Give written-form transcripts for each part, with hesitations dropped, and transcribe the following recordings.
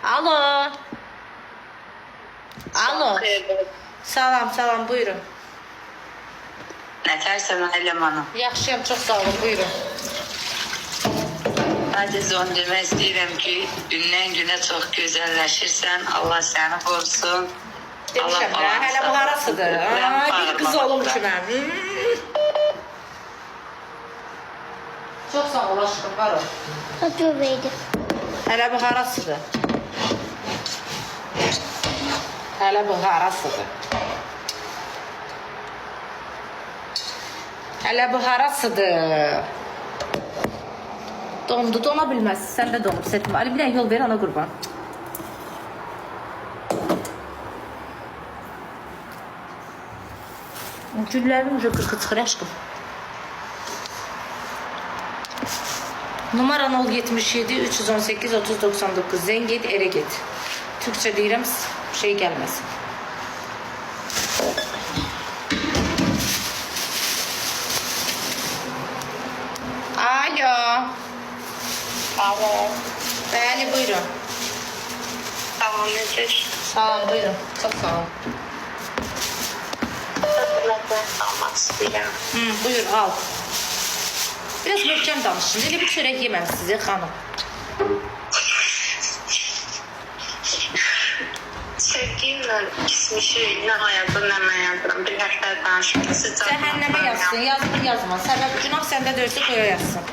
Alo. Alo. Salam, salam, buyurun. Nətərsən elemanım? Yaxşıyam, çox sağ olun, buyurun. Aciz onu demək istəyirəm ki, gündən günə çox gözəlləşirsən. Allah səni qorusun. Demişəm də, hələ bu harasıdır? Bir qız olum ki mən. Çox sağ ol, aşkım, var o. Göbeydi. Hələ bu harasıdır? Hələ bu harasıdır? Hələ bu harasıdır? Dondu, dona bilməz. Sən də donub, Setim. Ali, bir dənə yol ver, ana qurban. Güllərin ucu qırxı çıxır, aşkım. Numara 077 318 3099. Zəng et, erə get. Türkçə deyirəm, şey gəlməsin. Alo. Alo. Bəli, buyurun. Tamam, necə? Salam, buyurun. Çox sağ olun. Xidmətdən almaq istəyirəm. Buyur, al. Biraz möhkəm danışın. Elə bir çörək yeməm sizə, xanım. Sevgimlə kismişi nə ayazdım, nə mən yazdım. Bir həftə danışması. Cəhənnəmə yazsın, yazmır, yazma. Səbəb günah səndə döysə qoya yazsın.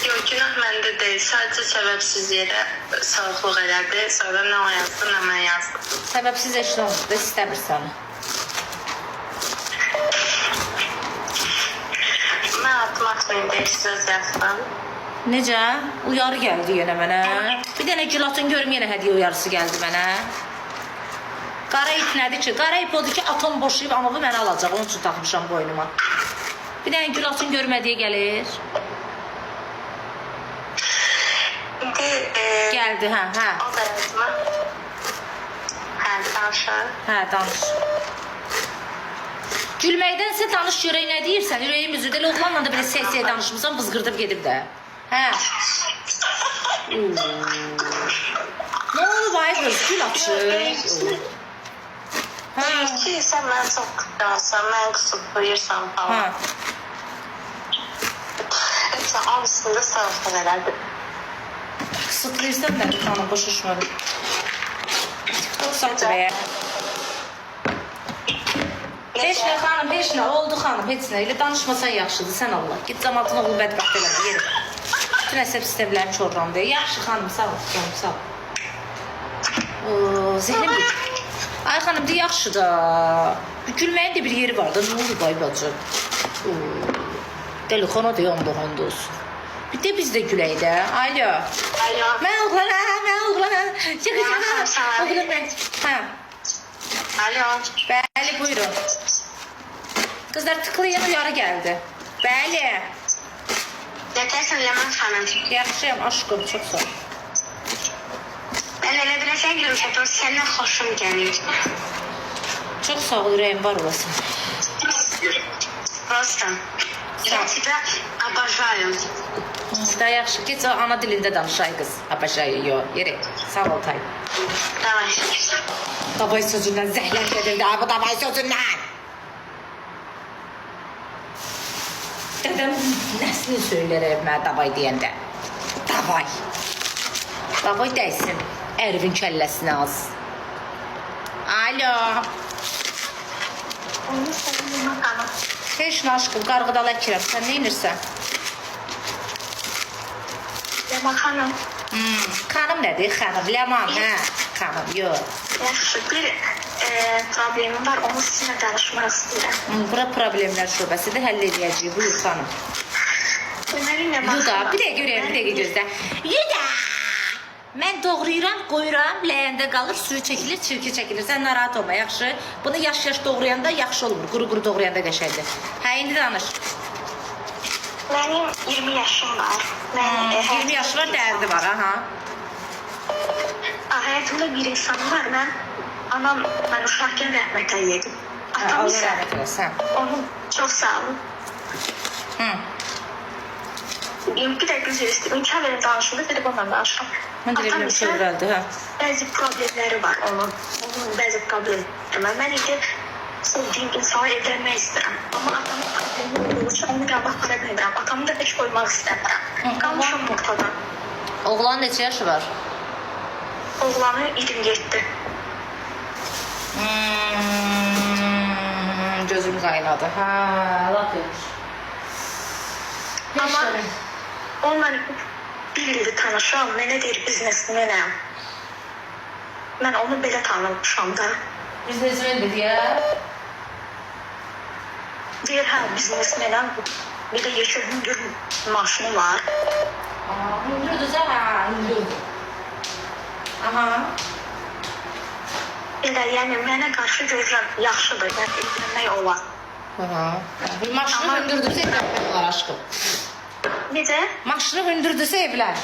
Yox, günah məndə deyil. Sadəcə səbəbsiz yerə sağlıq elədi. Sonra nə ayazdım, nə mən yazdım. Səbəbsiz eşin oldu da istəmir səni. Mən atmaq söz yazdım. Necə? Uyarı gəldi yenə mənə. Bir dənə gilatın görüm yenə hədiyyə uyarısı gəldi mənə. Qara ip nədir ki? Qara ip odur ki, atom boşayıb anovu mənə alacaq. Onun üçün taxmışam boynuma. Bir dənə gilatın görüm hədiyyə gəlir. İndi Gəldi, hə. o da yazma. Hə, danışır. Hə, danış. Gülməkdənsə danış görək nə deyirsən. Ürəyim üzürdü. Elə oğlanla da belə səy-səy danışmışsan, bızqırdıb gedib də. Hə. Nə oldu ay qız? Gül açır. Hə. Deyir ki, sən mən çox qıdasan, mən qısıtlayırsan falan. Sən abisində sağlıqdan elədi. Kısıtlıysan nədir xanım, boş uçmadı. Çok satır ya. Heç nə xanım, heç nə oldu xanım, heç nə. Elə danışmasan yaxşıdır, sən Allah. Git cəmatın oğlu bədbəxt eləmə, yeri. Bütün əsəb sistemlərini çorlandı. Yaxşı xanım, sağ ol, canım, sağ ol. Zəhrim git. Ay xanım, de yaxşı da. Gülməyin də bir yeri var da, nə olur bay bacı? Telefona da yandı olsun. Bir de biz de gülək də. Alo. Alo. Mən oğlanam. Çıxacağım. Oğlum mən. Hə. Alo. Bəli, buyurun. Qızlar tıklayın, uyarı gəldi. Bəli. Nətərsən Ləman xanım? Yaxşıyam, aşkım, çox sağ ol. Mən elə biləsən görmüşəm, səndən xoşum gəlir. Çox sağ ol, ürəyim var olasın. Просто. Я тебя обожаю. Da yaxşı, geç o ana dilində danışay qız. Apaşayı, yo, yeri. Sağ ol, tay. Давай. Davay sözündən zəhlət edildi, bu davay sözündən. Dədəm nəslini söyləyər mənə davay deyəndə. Davay. Davay dəysin, ərvin kəlləsinə az. Alo. Onu sən Ləman xanım. Heç nə aşkım, qarğıdal əkirəm, sən neynirsən? Ləman xanım. Xanım nədir? Xanım, Ləman, hə? Xanım, yox. Yaxşı, bir problemim var, onu sizinlə danışmaq istəyirəm. Bura problemlər şubəsidir, həll edəcəyik. Buyur xanım. Deməli Ləman Yuda, xanım. bir dəqiqə görəyəm, bir dəqiqə gözlə. Yuda! Mən doğrayıram, qoyuram, ləyəndə qalır, suyu çəkilir, çirki çəkilir. Sən narahat olma, yaxşı. Bunu yaş-yaş doğrayanda yaxşı olmur, quru-quru doğrayanda qəşəngdir. Hə, indi danış. Mənim 20 yaşım var. Mən 20 yaş var, dərdi var, aha. Həyatımda bir insan var. Anam mən uşaqkən rəhmətə yedim. Atam Allah isə rəhmət eləsin. onu çox sağ olun. Bir dəqiqə üzr istəyirəm. İnkar verin danışımda telefonla danışıram. Mən də Atam bilmirəm, isə çövrəldi, hə. bəzi problemləri var onun. Onun bəzi problemləri var. Mən indi sevdiyim insana evlənmək istəyirəm. Amma atamın problemi olduğu üçün onu qəbul apara bilmirəm. Atamı da heç qoymaq istəmirəm. Qalmışam ortada. Oğlan neçə yaşı var? Oğlanı 27. Gözüm qaynadı. Hə, lap yaxşı. Amma onunla bir ildir tanışam. Mənə deyir biznesmenəm. Mən onu belə tanımışam da. Biznesmendir deyə. Deyir hə biznesmenəm. Bir də yeşil hündür maşını var. Hündürdürsə, hə, hündürdür. Aha. Elə yəni mənə qarşı görürəm yaxşıdır. Yəni evlənmək olar. Aha. Maşını hündürdürsə evlənmək olar aşkım. Necə? Maşını hündürdürsə evlən.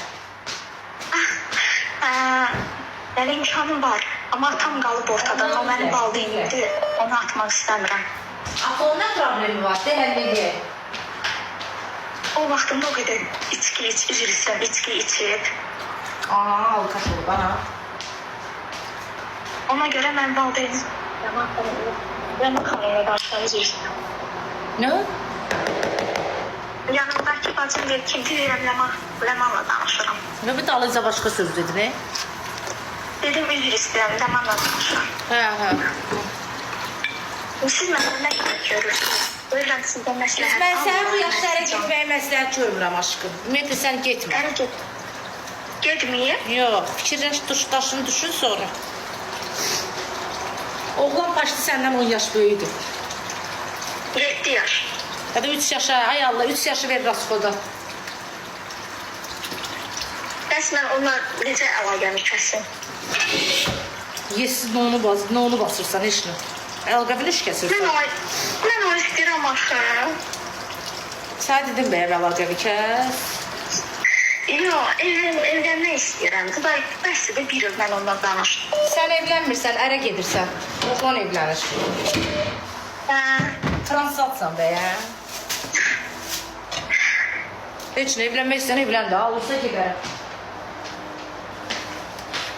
Yəni imkanım var. Amma atam qalıb ortadan. O mənim valideynimdir. Onu atmaq istəmirəm. Axı nə problemi var? De həll edək. O vaxtında o qədər içki içib. Alkaş olub, ana. Ona görə mən valideynim. Ləman xanımla danışmamı üzr istəyirəm. Nə? Yanımdakı bacım deyir ki, deyirəm Ləmanla danışıram. Nə bir dalınca başqa söz dedin, ne? Dedim üzr istəyirəm, Ləmanla danışıram. Hə. Siz məndən nə qədər görürsünüz? Buyurun sizdən məsləhət. Mən sənin bu yaşlara getməyə məsləhət görmürəm aşkım. Ümumiyyətlə sən getmə. Getməyib? Yox, fikirləş, daşını düşün sonra. Oğlan başlı səndən 10 yaş böyüdür. 7 yaş. Ya da 3 yaşa, ay Allah, 3 yaşı ver Raskoda. Bəs mən onunla necə əlaqəmi kəsim? Yesiz nə onu basırsan, heç nə. Əlaqəvini iş kəsirsən. Mən o istəyirəm axı. Sən dedin bəyəm əlaqəvi kəs. Yox, evlənmək istəyirəm. Bəsdir də bir il mən ondan danışdım. Sən evlənmirsən, ərə gedirsən. Oğlan evlənir. Transatsan bəyəm. Heç nə, evlənmək istəyən evləndi, alırsa gedərəm.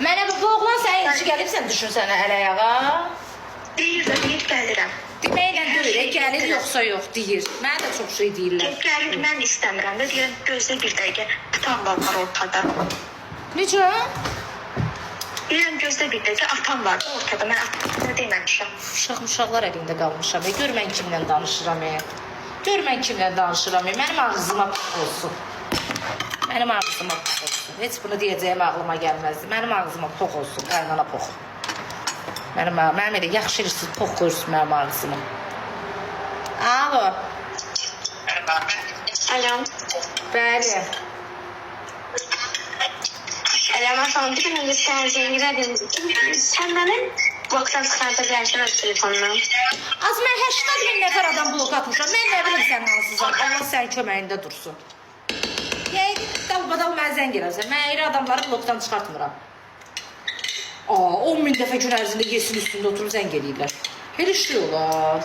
Mənə bu oğlan sənə elçi gəlib, sən düşünsən əl-ayağa. Deyir gəlirəm. Deməklə deyir, gəlir yoxsa yox, deyir. Mənə də çox şey deyirlər. Gəlir, mən istəmirəm də, deyirəm, gözlə bir dəqiqə, atam var ortada. Necə? Deyirəm, gözlə bir dəqiqə, atam var ortada, mən atamı deməmişəm. Uşaqlar əlində qalmışam, gör mən kimlə danışıram. Gör mən kimlə danışıram, mənim ağzıma pux olsun. Mənim ağzıma pux olsun. Heç bunu deyəcəyim ağlıma gəlməzdi. Mənim ağzıma pux olsun, qaynana pux. Mənim elə yaxşı edirsiniz, pux qoyursun mənim ağzıma. Alo. Alo. Bəli. Ələman xanım, bir gün sən zəngirədin. Sən mənim blokdan çıxarda bilərsən öz telefonundan. Az mən 80.000 nəfər adam blok atmışam. Mən nə bilim sən hansızam. Allah sənin köməyində dursun. Dalbadal mən zəng eləsən. Mən iri adamları blokdan çıxartmıram. 10.000 dəfə gün ərzində yesin üstündə oturub zəng eləyirlər. Belə şey olar.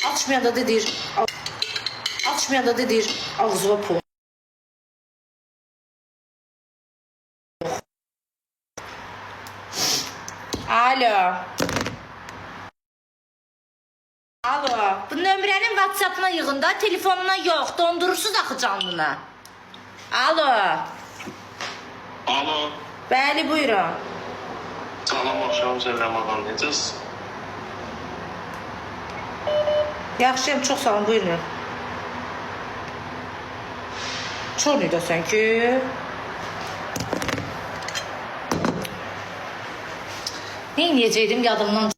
Açmayanda da deyir, ağzıma pul. Alo. Bu nömrənin WhatsApp-ına yığın da, telefonuna yox, dondurursuz axı canlına. Alo. Bəli, buyurun. Salam, axşam Ləman, necəsiz? Yaxşıyam, çox sağ olun, buyurun. Çornuydasən ki? Nə inəyəcəkdim yadımdan